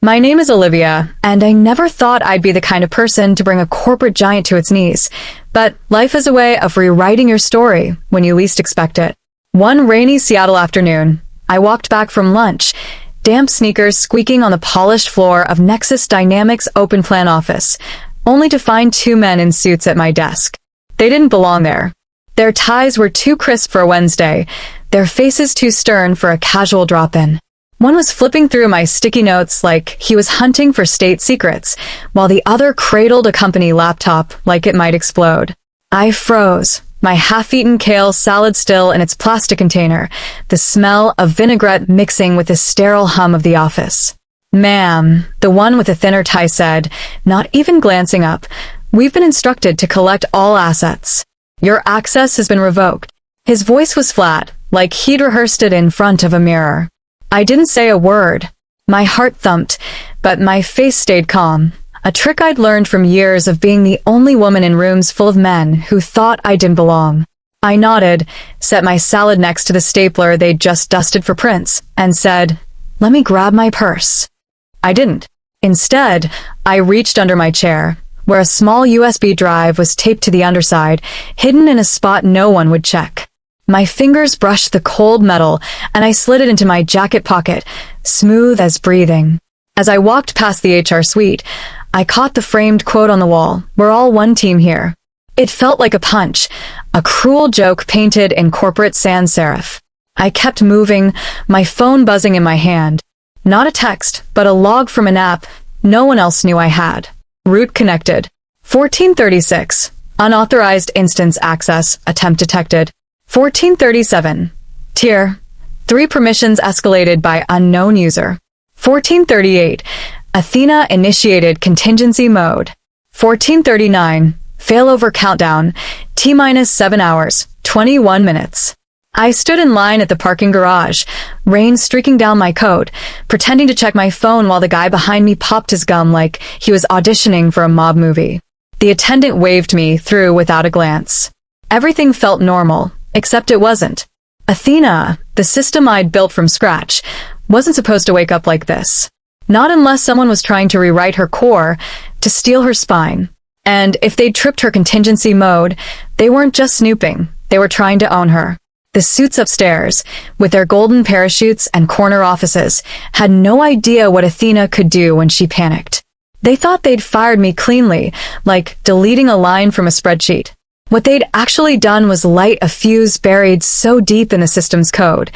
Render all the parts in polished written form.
My name is Olivia, and I never thought I'd be the kind of person to bring a corporate giant to its knees. But life is a way of rewriting your story when you least expect it. One rainy Seattle afternoon, I walked back from lunch, damp sneakers squeaking on the polished floor of Nexus Dynamics open plan office, only to find two men in suits at my desk. They didn't belong there. Their ties were too crisp for a Wednesday, their faces too stern for a casual drop-in. One was flipping through my sticky notes like he was hunting for state secrets, while the other cradled a company laptop like it might explode. I froze, my half-eaten kale salad still in its plastic container, the smell of vinaigrette mixing with the sterile hum of the office. "Ma'am," the one with the thinner tie said, not even glancing up, "we've been instructed to collect all assets. Your access has been revoked." His voice was flat, like he'd rehearsed it in front of a mirror. I didn't say a word. My heart thumped, but my face stayed calm, a trick I'd learned from years of being the only woman in rooms full of men who thought I didn't belong. I nodded, set my salad next to the stapler they'd just dusted for prints, and said, "Let me grab my purse." I didn't. Instead, I reached under my chair, where a small USB drive was taped to the underside, hidden in a spot no one would check. My fingers brushed the cold metal, and I slid it into my jacket pocket, smooth as breathing. As I walked past the HR suite, I caught the framed quote on the wall, "We're all one team here." It felt like a punch, a cruel joke painted in corporate sans serif. I kept moving, my phone buzzing in my hand. Not a text, but a log from an app no one else knew I had. Root connected. 1436. Unauthorized instance access, attempt detected. 1437. Tier. 3 permissions escalated by unknown user. 1438. Athena initiated contingency mode. 1439. Failover countdown. T-minus 7 hours, 21 minutes. I stood in line at the parking garage, rain streaking down my coat, pretending to check my phone while the guy behind me popped his gum like he was auditioning for a mob movie. The attendant waved me through without a glance. Everything felt normal. Except it wasn't. Athena, the system I'd built from scratch, wasn't supposed to wake up like this. Not unless someone was trying to rewrite her core, to steal her spine. And if they'd tripped her contingency mode, they weren't just snooping, they were trying to own her. The suits upstairs, with their golden parachutes and corner offices, had no idea what Athena could do when she panicked. They thought they'd fired me cleanly, like deleting a line from a spreadsheet. What they'd actually done was light a fuse buried so deep in the system's code.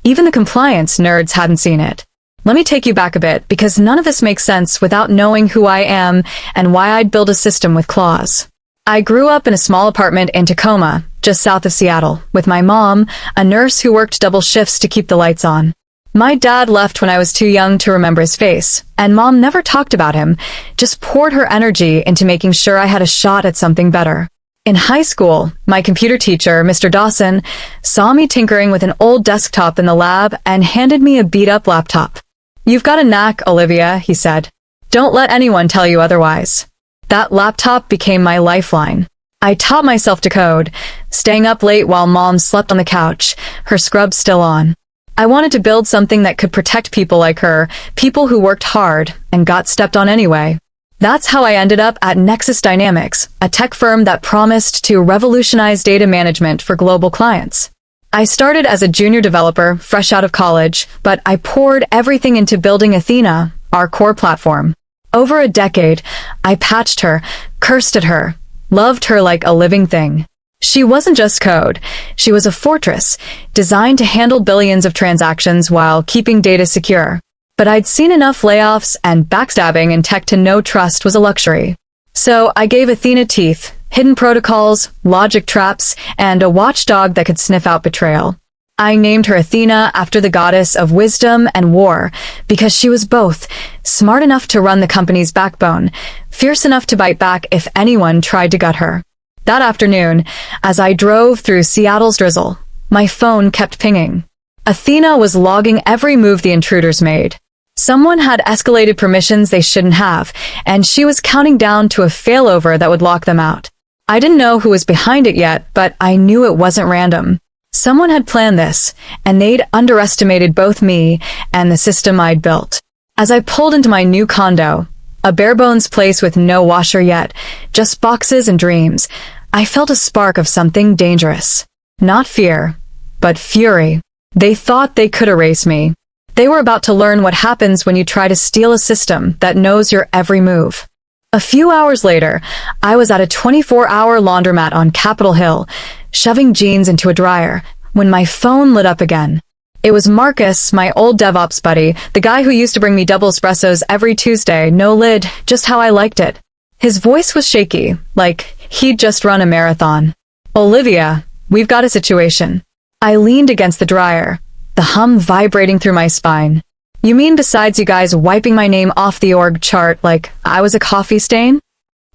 Even the compliance nerds hadn't seen it. Let me take you back a bit, because none of this makes sense without knowing who I am and why I'd build a system with claws. I grew up in a small apartment in Tacoma, just south of Seattle, with my mom, a nurse who worked double shifts to keep the lights on. My dad left when I was too young to remember his face, and Mom never talked about him, just poured her energy into making sure I had a shot at something better. In high school, my computer teacher, Mr. Dawson, saw me tinkering with an old desktop in the lab and handed me a beat-up laptop. "You've got a knack, Olivia," he said. "Don't let anyone tell you otherwise." That laptop became my lifeline. I taught myself to code, staying up late while Mom slept on the couch, her scrubs still on. I wanted to build something that could protect people like her, people who worked hard and got stepped on anyway. That's how I ended up at Nexus Dynamics, a tech firm that promised to revolutionize data management for global clients. I started as a junior developer, fresh out of college, but I poured everything into building Athena, our core platform. Over a decade, I patched her, cursed at her, loved her like a living thing. She wasn't just code. She was a fortress, designed to handle billions of transactions while keeping data secure. But I'd seen enough layoffs and backstabbing in tech to know trust was a luxury. So I gave Athena teeth, hidden protocols, logic traps, and a watchdog that could sniff out betrayal. I named her Athena after the goddess of wisdom and war, because she was both, smart enough to run the company's backbone, fierce enough to bite back if anyone tried to gut her. That afternoon, as I drove through Seattle's drizzle, my phone kept pinging. Athena was logging every move the intruders made. Someone had escalated permissions they shouldn't have, and she was counting down to a failover that would lock them out. I didn't know who was behind it yet, but I knew it wasn't random. Someone had planned this, and they'd underestimated both me and the system I'd built. As I pulled into my new condo, a bare-bones place with no washer yet, just boxes and dreams, I felt a spark of something dangerous. Not fear, but fury. They thought they could erase me. They were about to learn what happens when you try to steal a system that knows your every move. A few hours later, I was at a 24-hour laundromat on Capitol Hill, shoving jeans into a dryer, when my phone lit up again. It was Marcus, my old DevOps buddy, the guy who used to bring me double espressos every Tuesday, no lid, just how I liked it. His voice was shaky, like he'd just run a marathon. "Olivia, we've got a situation." I leaned against the dryer, the hum vibrating through my spine. "You mean besides you guys wiping my name off the org chart like I was a coffee stain?"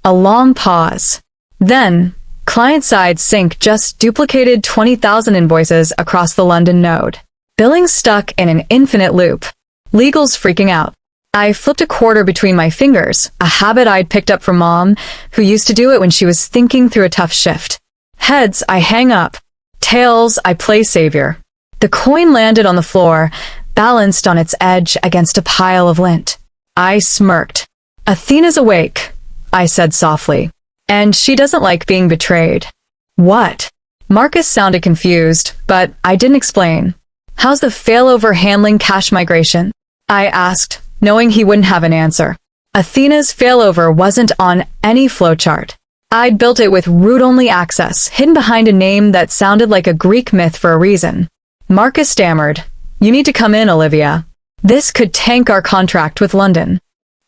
A long pause. Then, client-side sync just duplicated 20,000 invoices across the London node. Billing stuck in an infinite loop. Legal's freaking out. I flipped a quarter between my fingers, a habit I'd picked up from Mom, who used to do it when she was thinking through a tough shift. Heads, I hang up. Tails, I play savior. The coin landed on the floor, balanced on its edge against a pile of lint. I smirked. "Athena's awake," I said softly. "And she doesn't like being betrayed." "What?" Marcus sounded confused, but I didn't explain. "How's the failover handling cache migration?" I asked, knowing he wouldn't have an answer. Athena's failover wasn't on any flowchart. I'd built it with root-only access, hidden behind a name that sounded like a Greek myth for a reason. Marcus stammered, "You need to come in, Olivia. This could tank our contract with London."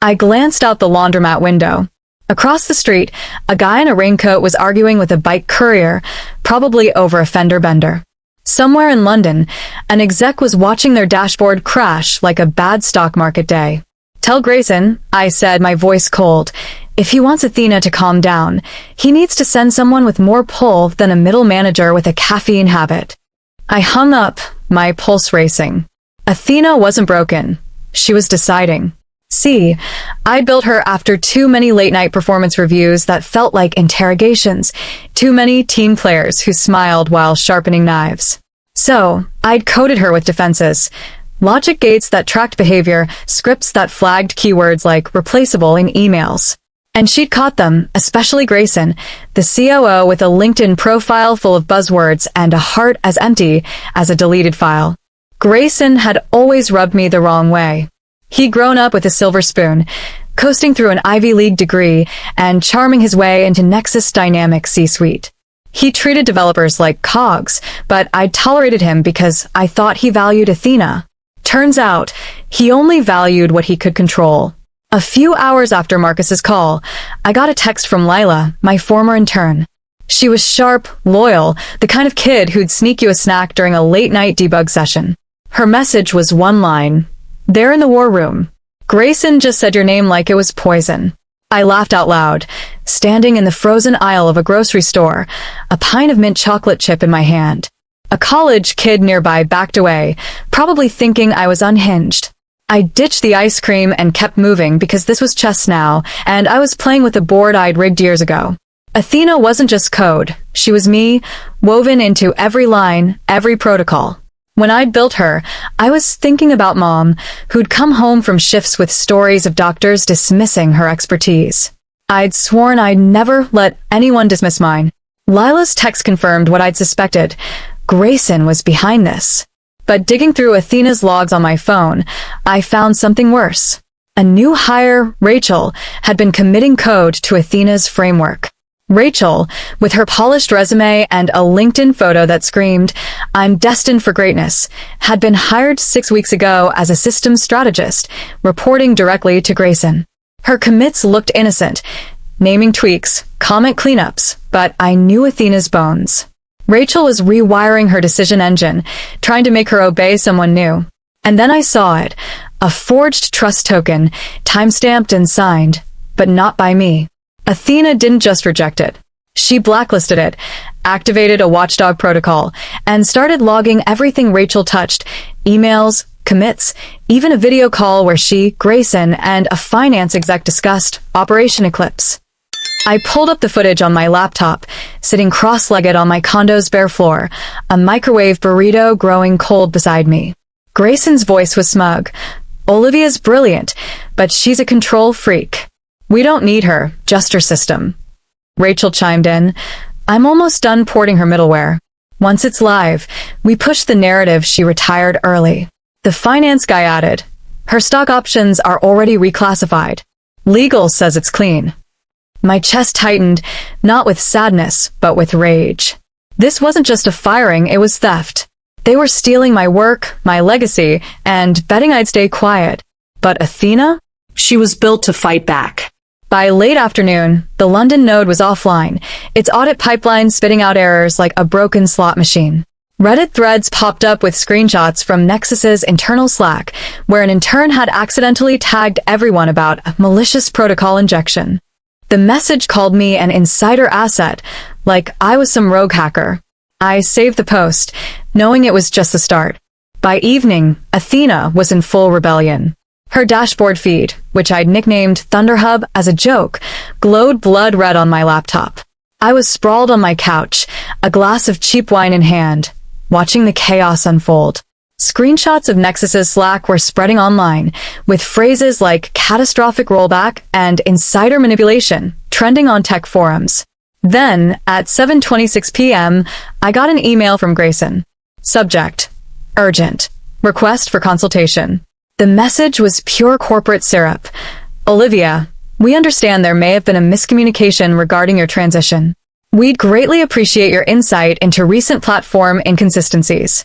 I glanced out the laundromat window. Across the street, a guy in a raincoat was arguing with a bike courier, probably over a fender bender. Somewhere in London, an exec was watching their dashboard crash like a bad stock market day. "Tell Grayson," I said, my voice cold, "if he wants Athena to calm down, he needs to send someone with more pull than a middle manager with a caffeine habit." I hung up, my pulse racing. Athena wasn't broken. She was deciding. See, I built her after too many late-night performance reviews that felt like interrogations, too many team players who smiled while sharpening knives. So, I'd coded her with defenses. Logic gates that tracked behavior, scripts that flagged keywords like replaceable in emails. And she'd caught them, especially Grayson, the COO with a LinkedIn profile full of buzzwords and a heart as empty as a deleted file. Grayson had always rubbed me the wrong way. He'd grown up with a silver spoon, coasting through an Ivy League degree and charming his way into Nexus Dynamics C-suite. He treated developers like cogs, but I'd tolerated him because I thought he valued Athena. Turns out, he only valued what he could control. A few hours after Marcus's call, I got a text from Lila, my former intern. She was sharp, loyal, the kind of kid who'd sneak you a snack during a late-night debug session. Her message was one line. "They're in the war room. Grayson just said your name like it was poison." I laughed out loud, standing in the frozen aisle of a grocery store, a pint of mint chocolate chip in my hand. A college kid nearby backed away, probably thinking I was unhinged. I ditched the ice cream and kept moving because this was chess now, and I was playing with a board I'd rigged years ago. Athena wasn't just code. She was me, woven into every line, every protocol. When I'd built her, I was thinking about Mom, who'd come home from shifts with stories of doctors dismissing her expertise. I'd sworn I'd never let anyone dismiss mine. Lila's text confirmed what I'd suspected. Grayson was behind this. But digging through Athena's logs on my phone, I found something worse. A new hire, Rachel, had been committing code to Athena's framework. Rachel, with her polished resume and a LinkedIn photo that screamed, "I'm destined for greatness," had been hired 6 weeks ago as a systems strategist, reporting directly to Grayson. Her commits looked innocent, naming tweaks, comment cleanups, but I knew Athena's bones. Rachel was rewiring her decision engine, trying to make her obey someone new. And then I saw it, a forged trust token, time-stamped and signed, but not by me. Athena didn't just reject it. She blacklisted it, activated a watchdog protocol, and started logging everything Rachel touched, emails, commits, even a video call where she, Grayson, and a finance exec discussed Operation Eclipse. I pulled up the footage on my laptop, sitting cross-legged on my condo's bare floor, a microwave burrito growing cold beside me. Grayson's voice was smug. Olivia's brilliant, but she's a control freak. We don't need her, just her system. Rachel chimed in. I'm almost done porting her middleware. Once it's live, we push the narrative she retired early. The finance guy added, her stock options are already reclassified. Legal says it's clean. My chest tightened, not with sadness, but with rage. This wasn't just a firing, it was theft. They were stealing my work, my legacy, and betting I'd stay quiet. But Athena? She was built to fight back. By late afternoon, the London node was offline, its audit pipeline spitting out errors like a broken slot machine. Reddit threads popped up with screenshots from Nexus's internal Slack, where an intern had accidentally tagged everyone about a malicious protocol injection. The message called me an insider asset, like I was some rogue hacker. I saved the post, knowing it was just the start. By evening, Athena was in full rebellion. Her dashboard feed, which I'd nicknamed Thunderhub as a joke, glowed blood red on my laptop. I was sprawled on my couch, a glass of cheap wine in hand, watching the chaos unfold. Screenshots of Nexus's Slack were spreading online, with phrases like catastrophic rollback and insider manipulation trending on tech forums. Then, at 7:26 p.m., I got an email from Grayson. Subject: Urgent. Request for consultation. The message was pure corporate syrup. Olivia, we understand there may have been a miscommunication regarding your transition. We'd greatly appreciate your insight into recent platform inconsistencies.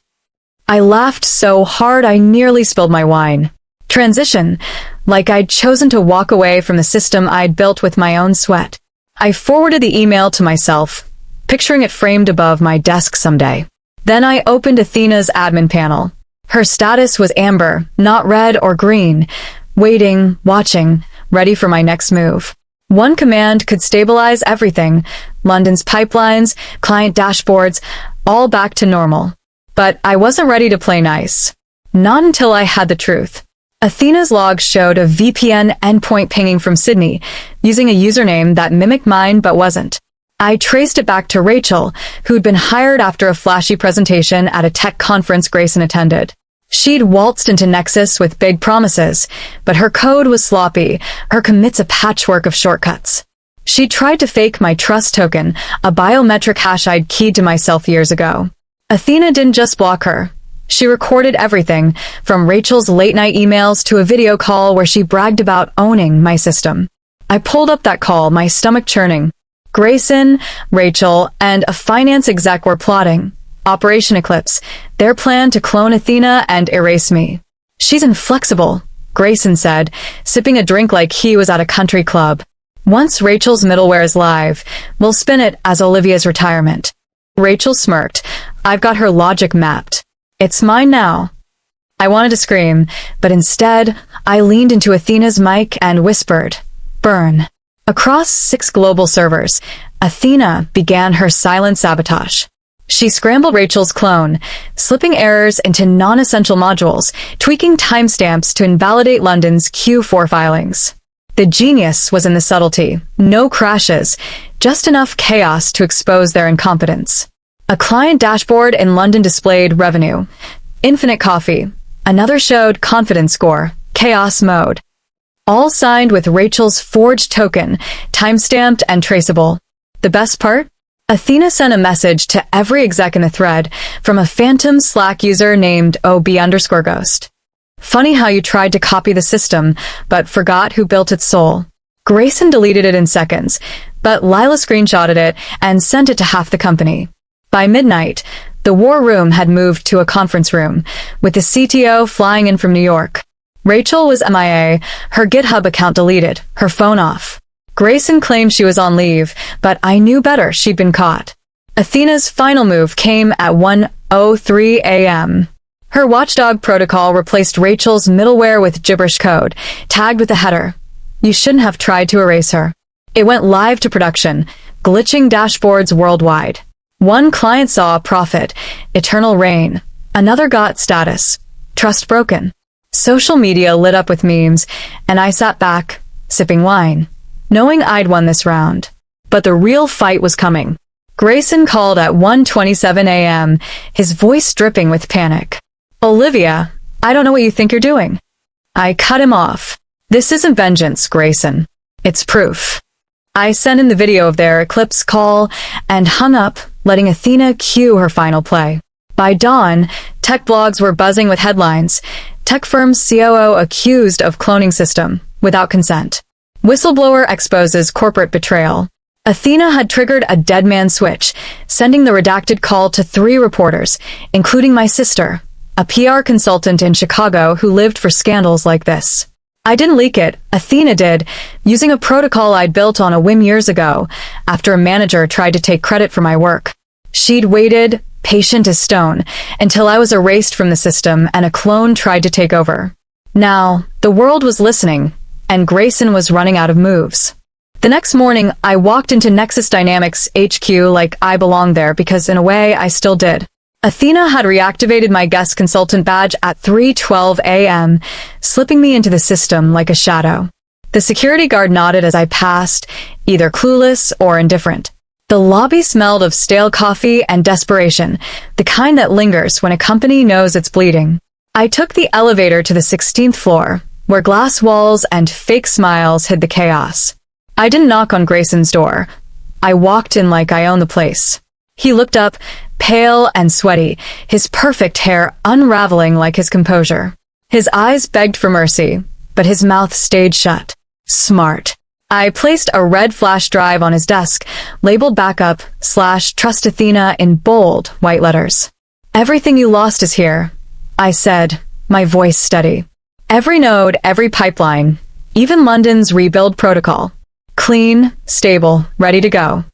I laughed so hard I nearly spilled my wine. Transition, like I'd chosen to walk away from the system I'd built with my own sweat. I forwarded the email to myself, picturing it framed above my desk someday. Then I opened Athena's admin panel. Her status was amber, not red or green, waiting, watching, ready for my next move. One command could stabilize everything, London's pipelines, client dashboards, all back to normal. But I wasn't ready to play nice. Not until I had the truth. Athena's logs showed a VPN endpoint pinging from Sydney, using a username that mimicked mine but wasn't. I traced it back to Rachel, who'd been hired after a flashy presentation at a tech conference Grayson attended. She'd waltzed into Nexus with big promises, but her code was sloppy, her commits a patchwork of shortcuts. She tried to fake my trust token, a biometric hash I'd keyed to myself years ago. Athena didn't just block her. She recorded everything, from Rachel's late-night emails to a video call where she bragged about owning my system. I pulled up that call, my stomach churning. Grayson, Rachel, and a finance exec were plotting. Operation Eclipse, their plan to clone Athena and erase me. She's inflexible, Grayson said, sipping a drink like he was at a country club. Once Rachel's middleware is live, we'll spin it as Olivia's retirement. Rachel smirked. I've got her logic mapped. It's mine now. I wanted to scream, but instead, I leaned into Athena's mic and whispered, burn. Across 6 global servers, Athena began her silent sabotage. She scrambled Rachel's clone, slipping errors into non-essential modules, tweaking timestamps to invalidate London's Q4 filings. The genius was in the subtlety. No crashes, just enough chaos to expose their incompetence. A client dashboard in London displayed revenue, infinite coffee. Another showed confidence score, chaos mode. All signed with Rachel's forged token, timestamped and traceable. The best part? Athena sent a message to every exec in the thread from a phantom Slack user named OB_ghost. Funny how you tried to copy the system, but forgot who built its soul. Grayson deleted it in seconds, but Lila screenshotted it and sent it to half the company. By midnight, the war room had moved to a conference room, with the CTO flying in from New York. Rachel was MIA, her GitHub account deleted, her phone off. Grayson claimed she was on leave, but I knew better, she'd been caught. Athena's final move came at 1:03 a.m. Her watchdog protocol replaced Rachel's middleware with gibberish code, tagged with a header. You shouldn't have tried to erase her. It went live to production, glitching dashboards worldwide. One client saw a profit, eternal reign. Another got status, trust broken. Social media lit up with memes, and I sat back, sipping wine, knowing I'd won this round. But the real fight was coming. Grayson called at 1:27 a.m., his voice dripping with panic. Olivia, I don't know what you think you're doing. I cut him off. This isn't vengeance, Grayson. It's proof. I sent in the video of their eclipse call and hung up, letting Athena cue her final play. By dawn, tech blogs were buzzing with headlines. Tech firm's COO accused of cloning system, without consent. Whistleblower exposes corporate betrayal. Athena had triggered a dead man switch, sending the redacted call to 3 reporters, including my sister, a PR consultant in Chicago who lived for scandals like this. I didn't leak it, Athena did, using a protocol I'd built on a whim years ago, after a manager tried to take credit for my work. She'd waited, patient as stone, until I was erased from the system and a clone tried to take over. Now, the world was listening, and Grayson was running out of moves. The next morning, I walked into Nexus Dynamics HQ like I belonged there because in a way I still did. Athena had reactivated my guest consultant badge at 3:12 a.m., slipping me into the system like a shadow. The security guard nodded as I passed, either clueless or indifferent. The lobby smelled of stale coffee and desperation, the kind that lingers when a company knows it's bleeding. I took the elevator to the 16th floor, where glass walls and fake smiles hid the chaos. I didn't knock on Grayson's door. I walked in like I owned the place. He looked up, pale and sweaty, his perfect hair unraveling like his composure. His eyes begged for mercy, but his mouth stayed shut. Smart. I placed a red flash drive on his desk, labeled backup/Trust Athena in bold, white letters. Everything you lost is here, I said, my voice steady. Every node, every pipeline, even London's rebuild protocol. Clean, stable, ready to go.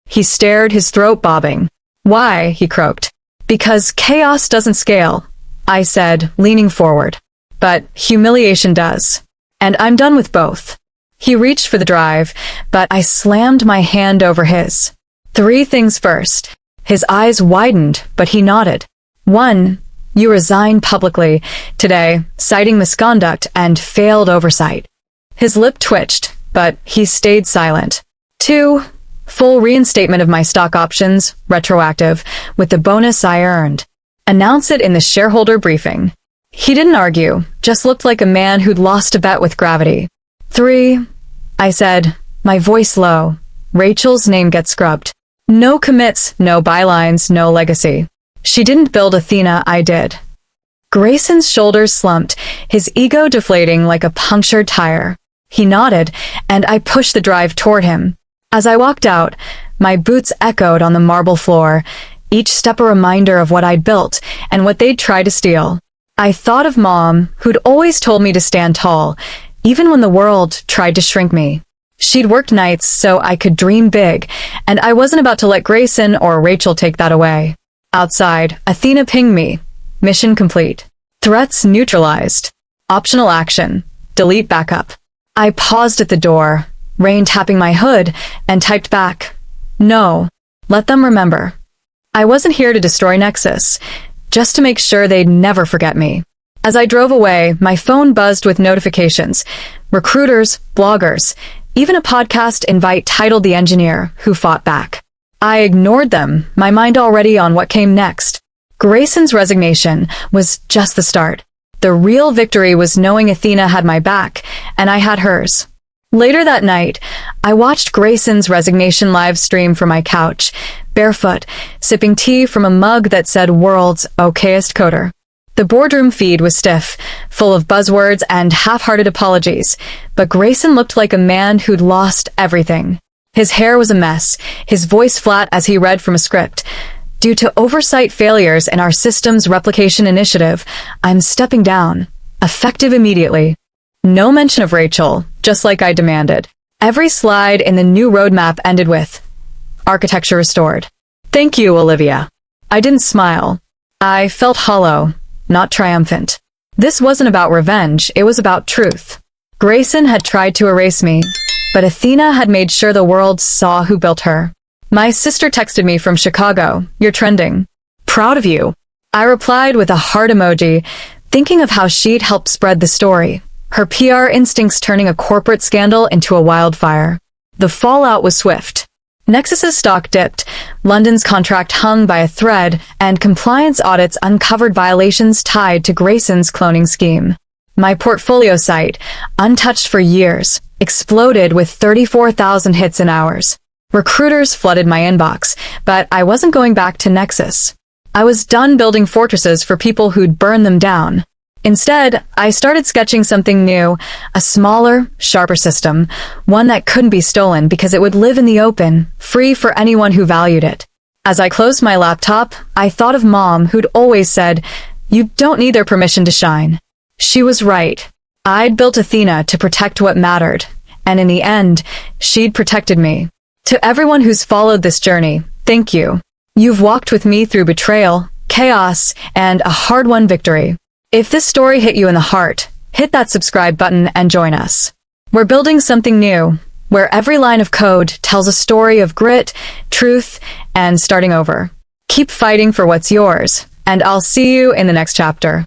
He stared, his throat bobbing. Why? He croaked. Because chaos doesn't scale, I said, leaning forward. But humiliation does. And I'm done with both. He reached for the drive, but I slammed my hand over his. 3 things first. His eyes widened, but he nodded. 1. You resigned publicly today, citing misconduct and failed oversight. His lip twitched, but he stayed silent. 2. Full reinstatement of my stock options, retroactive, with the bonus I earned. Announce it in the shareholder briefing. He didn't argue, just looked like a man who'd lost a bet with gravity. 3. I said, my voice low. Rachel's name gets scrubbed. No commits, no bylines, no legacy. She didn't build Athena, I did. Grayson's shoulders slumped, his ego deflating like a punctured tire. He nodded, and I pushed the drive toward him. As I walked out, my boots echoed on the marble floor, each step a reminder of what I'd built and what they'd tried to steal. I thought of Mom, who'd always told me to stand tall, even when the world tried to shrink me. She'd worked nights so I could dream big, and I wasn't about to let Grayson or Rachel take that away. Outside, Athena pinged me. Mission complete. Threats neutralized. Optional action. Delete backup. I paused at the door, rain tapping my hood, and typed back, no, let them remember. I wasn't here to destroy Nexus, just to make sure they'd never forget me. As I drove away, my phone buzzed with notifications. Recruiters, bloggers, even a podcast invite titled The Engineer, who fought back. I ignored them, my mind already on what came next. Grayson's resignation was just the start. The real victory was knowing Athena had my back, and I had hers. Later that night, I watched Grayson's resignation live stream from my couch, barefoot, sipping tea from a mug that said world's okayest coder. The boardroom feed was stiff, full of buzzwords and half-hearted apologies, but Grayson looked like a man who'd lost everything. His hair was a mess, his voice flat as he read from a script. Due to oversight failures in our system's replication initiative, I'm stepping down, effective immediately. No mention of Rachel, just like I demanded. Every slide in the new roadmap ended with, architecture restored. Thank you, Olivia. I didn't smile. I felt hollow, not triumphant. This wasn't about revenge, it was about truth. Grayson had tried to erase me, but Athena had made sure the world saw who built her. My sister texted me from Chicago, you're trending. Proud of you. I replied with a heart emoji, thinking of how she'd helped spread the story. Her PR instincts turning a corporate scandal into a wildfire. The fallout was swift. Nexus's stock dipped, London's contract hung by a thread, and compliance audits uncovered violations tied to Grayson's cloning scheme. My portfolio site, untouched for years, exploded with 34,000 hits in hours. Recruiters flooded my inbox, but I wasn't going back to Nexus. I was done building fortresses for people who'd burn them down. Instead, I started sketching something new, a smaller, sharper system, one that couldn't be stolen because it would live in the open, free for anyone who valued it. As I closed my laptop, I thought of Mom, who'd always said, "You don't need their permission to shine." She was right. I'd built Athena to protect what mattered, and in the end, she'd protected me. To everyone who's followed this journey, thank you. You've walked with me through betrayal, chaos, and a hard-won victory. If this story hit you in the heart, hit that subscribe button and join us. We're building something new, where every line of code tells a story of grit, truth, and starting over. Keep fighting for what's yours, and I'll see you in the next chapter.